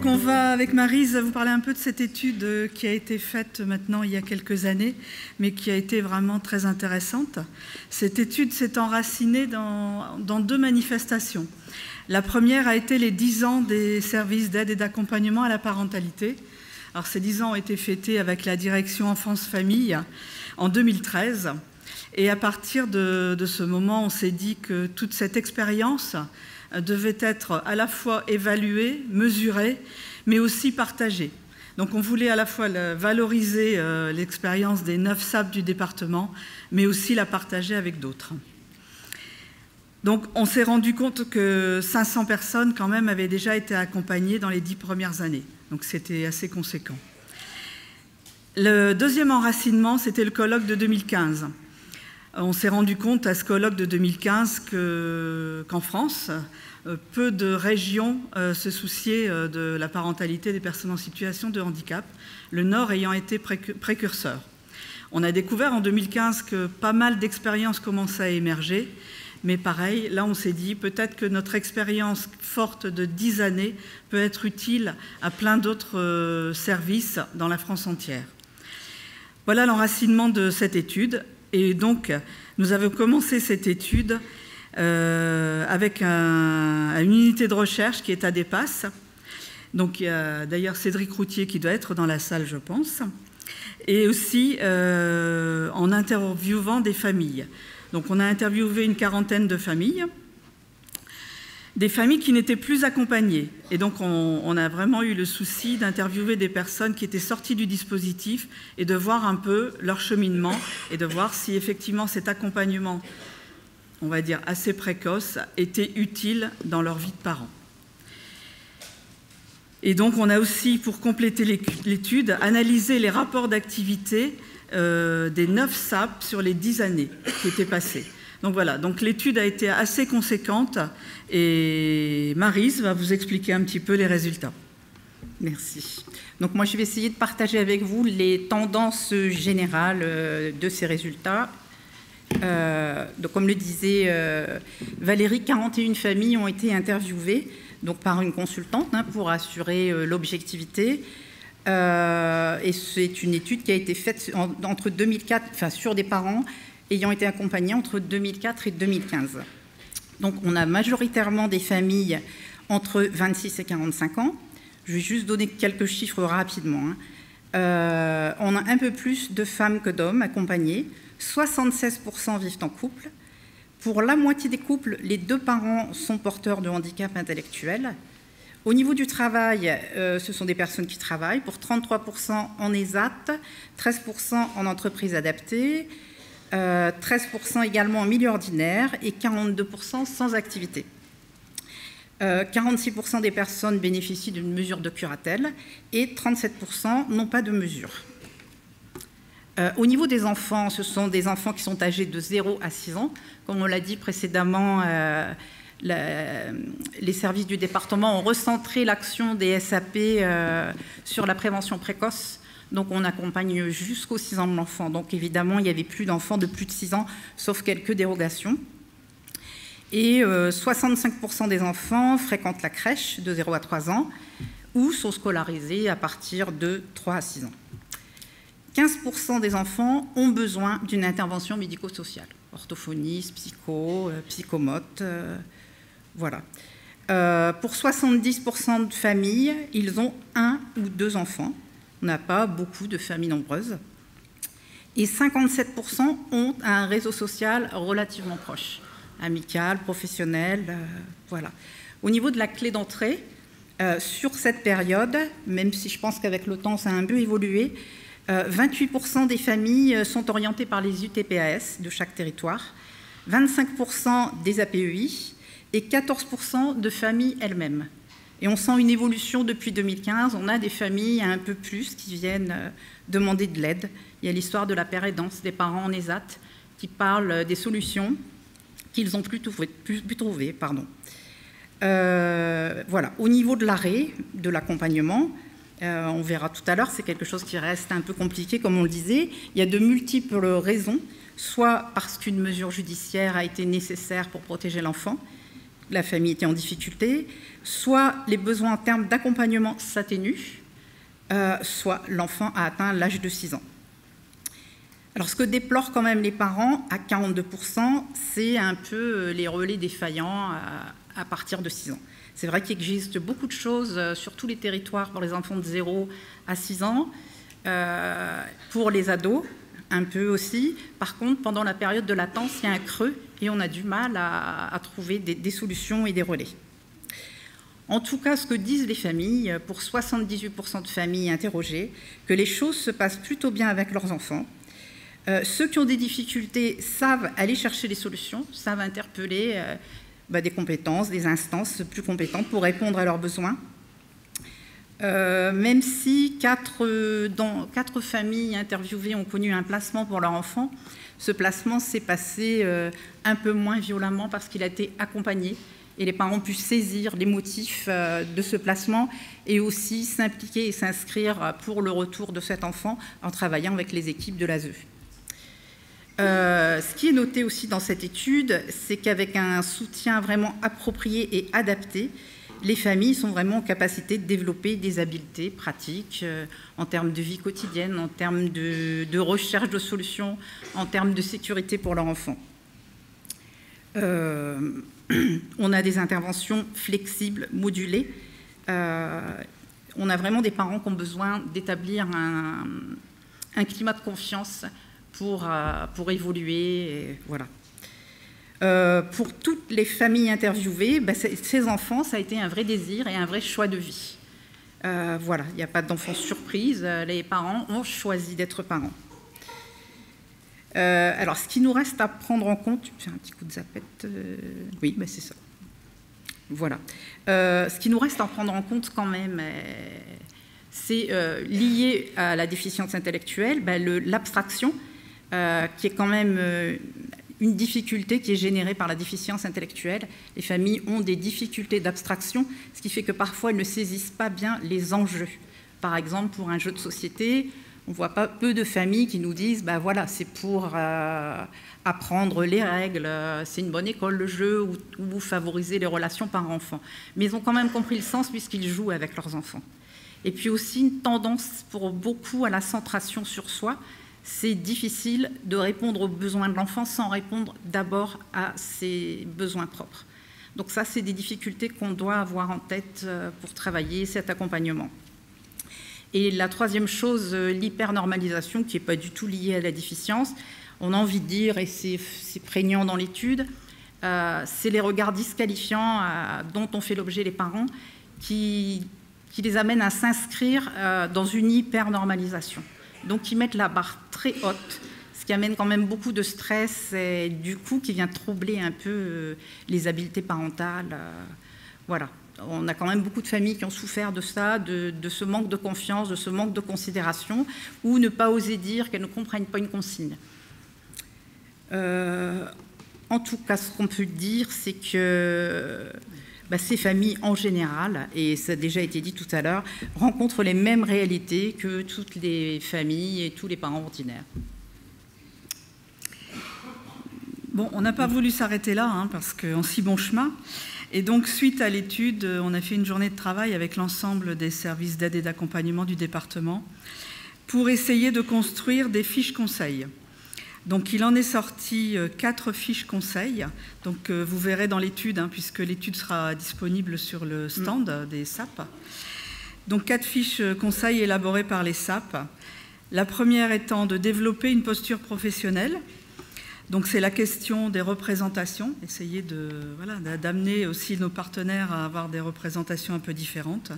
Donc on va, avec Maryse, vous parler un peu de cette étude qui a été faite maintenant il y a quelques années, mais qui a été vraiment très intéressante. Cette étude s'est enracinée dans deux manifestations. La première a été les 10 ans des services d'aide et d'accompagnement à la parentalité. Alors ces 10 ans ont été fêtés avec la direction Enfance-Famille en 2013. Et à partir de ce moment, on s'est dit que toute cette expérience devait être à la fois évaluée, mesurée, mais aussi partagée. Donc on voulait à la fois valoriser l'expérience des 9 SAP du département, mais aussi la partager avec d'autres. Donc on s'est rendu compte que 500 personnes quand même avaient déjà été accompagnées dans les 10 premières années. Donc c'était assez conséquent. Le deuxième enracinement, c'était le colloque de 2015. On s'est rendu compte à ce colloque de 2015 qu'en France, peu de régions se souciaient de la parentalité des personnes en situation de handicap, le Nord ayant été précurseur. On a découvert en 2015 que pas mal d'expériences commençaient à émerger, mais pareil, là on s'est dit peut-être que notre expérience forte de 10 années peut être utile à plein d'autres services dans la France entière. Voilà l'enracinement de cette étude. Et donc, nous avons commencé cette étude avec une unité de recherche qui est à Despas. Donc, il y a d'ailleurs Cédric Routier qui doit être dans la salle, je pense. Et aussi en interviewant des familles. Donc, on a interviewé une quarantaine de familles. Des familles qui n'étaient plus accompagnées. Et donc, on a vraiment eu le souci d'interviewer des personnes qui étaient sorties du dispositif et de voir un peu leur cheminement et de voir si effectivement cet accompagnement, on va dire assez précoce, était utile dans leur vie de parents. Et donc, on a aussi, pour compléter l'étude, analysé les rapports d'activité des 9 SAP sur les 10 années qui étaient passées. Donc voilà, donc l'étude a été assez conséquente et Maryse va vous expliquer un petit peu les résultats. Merci. Donc moi, je vais essayer de partager avec vous les tendances générales de ces résultats. Donc comme le disait Valérie, 41 familles ont été interviewées donc par une consultante pour assurer l'objectivité. Et c'est une étude qui a été faite entre 2004, enfin sur des parents ayant été accompagnés entre 2004 et 2015. Donc on a majoritairement des familles entre 26 et 45 ans. Je vais juste donner quelques chiffres rapidement. On a un peu plus de femmes que d'hommes accompagnés. 76% vivent en couple. Pour la moitié des couples, les 2 parents sont porteurs de handicap intellectuel. Au niveau du travail, ce sont des personnes qui travaillent, pour 33% en ESAT, 13% en entreprise adaptée, 13% également en milieu ordinaire et 42% sans activité. 46% des personnes bénéficient d'une mesure de curatelle et 37% n'ont pas de mesure. Au niveau des enfants, ce sont des enfants qui sont âgés de 0 à 6 ans. Comme on l'a dit précédemment, les services du département ont recentré l'action des SAP sur la prévention précoce. Donc on accompagne jusqu'aux 6 ans de l'enfant. Donc évidemment, il n'y avait plus d'enfants de plus de 6 ans, sauf quelques dérogations. Et 65% des enfants fréquentent la crèche de 0 à 3 ans ou sont scolarisés à partir de 3 à 6 ans. 15% des enfants ont besoin d'une intervention médico-sociale. Orthophoniste, psycho, psychomote, voilà. Pour 70% de familles, ils ont 1 ou 2 enfants. On n'a pas beaucoup de familles nombreuses. Et 57% ont un réseau social relativement proche, amical, professionnel, voilà. Au niveau de la clé d'entrée, sur cette période, même si je pense qu'avec le temps ça a un peu évolué, 28% des familles sont orientées par les UTPAS de chaque territoire, 25% des APEI et 14% de familles elles-mêmes. Et on sent une évolution depuis 2015. On a des familles un peu plus qui viennent demander de l'aide. Il y a l'histoire de la pérédance des parents en ESAT qui parlent des solutions qu'ils ont pu trouver. Voilà. Au niveau de l'arrêt, de l'accompagnement, on verra tout à l'heure, c'est quelque chose qui reste un peu compliqué, comme on le disait. Il y a de multiples raisons, soit parce qu'une mesure judiciaire a été nécessaire pour protéger l'enfant, la famille était en difficulté, soit les besoins en termes d'accompagnement s'atténuent, soit l'enfant a atteint l'âge de 6 ans. Alors, ce que déplorent quand même les parents, à 42%, c'est un peu les relais défaillants à partir de 6 ans. C'est vrai qu'il existe beaucoup de choses sur tous les territoires pour les enfants de 0 à 6 ans, pour les ados, un peu aussi. Par contre, pendant la période de latence, il y a un creux et on a du mal à trouver des solutions et des relais. En tout cas, ce que disent les familles, pour 78% de familles interrogées, que les choses se passent plutôt bien avec leurs enfants. Ceux qui ont des difficultés savent aller chercher des solutions, savent interpeller des compétences, des instances plus compétentes pour répondre à leurs besoins. Même si 4 familles interviewées ont connu un placement pour leur enfant, ce placement s'est passé un peu moins violemment parce qu'il a été accompagné et les parents ont pu saisir les motifs de ce placement et aussi s'impliquer et s'inscrire pour le retour de cet enfant en travaillant avec les équipes de l'ASE. Ce qui est noté aussi dans cette étude, c'est qu'avec un soutien vraiment approprié et adapté, les familles sont vraiment en capacité de développer des habiletés pratiques en termes de vie quotidienne, en termes de recherche de solutions, en termes de sécurité pour leur enfant. On a des interventions flexibles, modulées. On a vraiment des parents qui ont besoin d'établir un climat de confiance pour évoluer. Et voilà. Pour toutes les familles interviewées, ces enfants, ça a été un vrai désir et un vrai choix de vie. Voilà, il n'y a pas d'enfants surprise, les parents ont choisi d'être parents. Alors, ce qui nous reste à prendre en compte, j'ai un petit coup de zapette, oui, c'est ça. Voilà. Ce qui nous reste à prendre en compte quand même, c'est lié à la déficience intellectuelle, l'abstraction, qui est quand même une difficulté qui est générée par la déficience intellectuelle. Les familles ont des difficultés d'abstraction, ce qui fait que parfois elles ne saisissent pas bien les enjeux. Par exemple, pour un jeu de société, on voit pas peu de familles qui nous disent voilà, c'est pour apprendre les règles, c'est une bonne école le jeu, ou favoriser les relations parents-enfants. Mais ils ont quand même compris le sens puisqu'ils jouent avec leurs enfants. Et puis aussi une tendance pour beaucoup à la centration sur soi. C'est difficile de répondre aux besoins de l'enfant sans répondre d'abord à ses besoins propres. Donc ça, c'est des difficultés qu'on doit avoir en tête pour travailler cet accompagnement. Et la troisième chose, l'hypernormalisation, qui n'est pas du tout liée à la déficience, on a envie de dire, et c'est prégnant dans l'étude, c'est les regards disqualifiants dont ont fait l'objet les parents qui les amènent à s'inscrire dans une hypernormalisation. Donc, qui mettent la barre très haute, ce qui amène quand même beaucoup de stress et du coup qui vient troubler un peu les habiletés parentales. Voilà. On a quand même beaucoup de familles qui ont souffert de ça, de ce manque de confiance, de ce manque de considération, ou ne pas oser dire qu'elles ne comprennent pas une consigne. En tout cas, ce qu'on peut dire, c'est que ces familles, en général, et ça a déjà été dit tout à l'heure, rencontrent les mêmes réalités que toutes les familles et tous les parents ordinaires. Bon, on n'a pas voulu s'arrêter là, parce qu'on s'y bon chemin. Et donc, suite à l'étude, on a fait une journée de travail avec l'ensemble des services d'aide et d'accompagnement du département pour essayer de construire des fiches conseils. Donc, il en est sorti 4 fiches conseils. Donc, vous verrez dans l'étude, puisque l'étude sera disponible sur le stand des SAP. Donc, 4 fiches conseils élaborées par les SAP. La première étant de développer une posture professionnelle. Donc, c'est la question des représentations. Essayer d'amener aussi nos partenaires à avoir des représentations un peu différentes.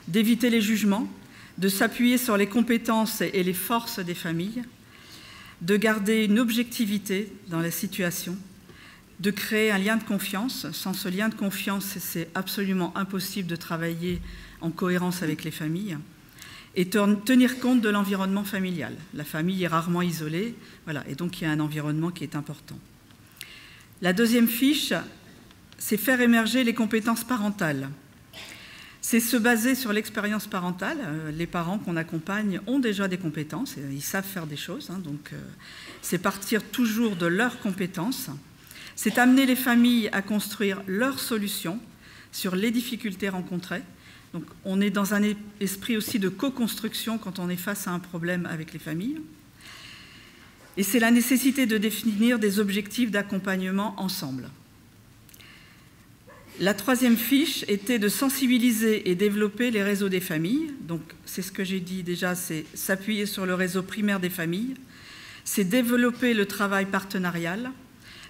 D'éviter les jugements. De s'appuyer sur les compétences et les forces des familles. De garder une objectivité dans la situation, de créer un lien de confiance. Sans ce lien de confiance, c'est absolument impossible de travailler en cohérence avec les familles. Et tenir compte de l'environnement familial. La famille est rarement isolée, et donc il y a un environnement qui est important. La deuxième fiche, c'est faire émerger les compétences parentales. C'est se baser sur l'expérience parentale. Les parents qu'on accompagne ont déjà des compétences, ils savent faire des choses, donc c'est partir toujours de leurs compétences. C'est amener les familles à construire leurs solutions sur les difficultés rencontrées. Donc, on est dans un esprit aussi de co-construction quand on est face à un problème avec les familles. Et c'est la nécessité de définir des objectifs d'accompagnement ensemble. La troisième fiche était de sensibiliser et développer les réseaux des familles. Donc, c'est ce que j'ai dit déjà, c'est s'appuyer sur le réseau primaire des familles. C'est développer le travail partenarial.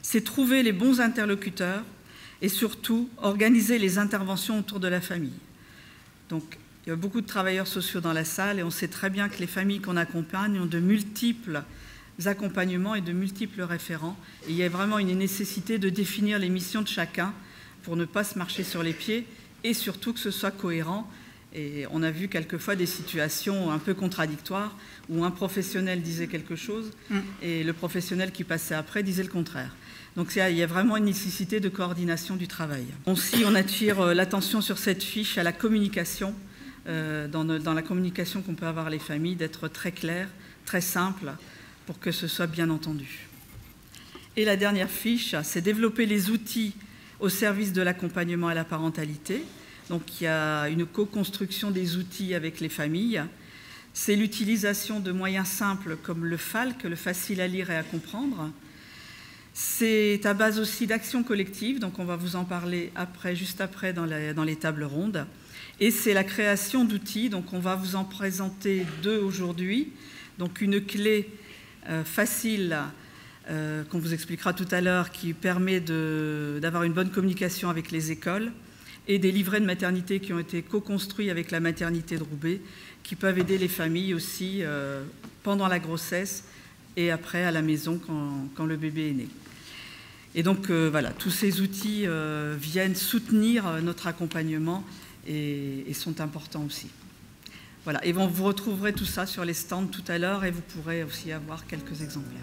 C'est trouver les bons interlocuteurs et surtout organiser les interventions autour de la famille. Donc, il y a beaucoup de travailleurs sociaux dans la salle et on sait très bien que les familles qu'on accompagne ont de multiples accompagnements et de multiples référents. Et il y a vraiment une nécessité de définir les missions de chacun pour ne pas se marcher sur les pieds et surtout que ce soit cohérent. Et on a vu quelquefois des situations un peu contradictoires où un professionnel disait quelque chose et le professionnel qui passait après disait le contraire. Donc il y a vraiment une nécessité de coordination du travail. Aussi, on attire l'attention sur cette fiche à la communication, dans la communication qu'on peut avoir les familles, d'être très clair, très simple, pour que ce soit bien entendu. Et la dernière fiche, c'est développer les outils au service de l'accompagnement à la parentalité. Donc il y a une co-construction des outils avec les familles. C'est l'utilisation de moyens simples comme le FALC, le facile à lire et à comprendre. C'est à base aussi d'actions collectives, donc on va vous en parler après, juste après dans les tables rondes. Et c'est la création d'outils, donc on va vous en présenter 2 aujourd'hui. Donc une clé facile qu'on vous expliquera tout à l'heure qui permet d'avoir une bonne communication avec les écoles et des livrets de maternité qui ont été co-construits avec la maternité de Roubaix qui peuvent aider les familles aussi pendant la grossesse et après à la maison quand le bébé est né. Et donc voilà, tous ces outils viennent soutenir notre accompagnement et sont importants aussi. Voilà, et vous retrouverez tout ça sur les stands tout à l'heure et vous pourrez aussi avoir quelques exemplaires.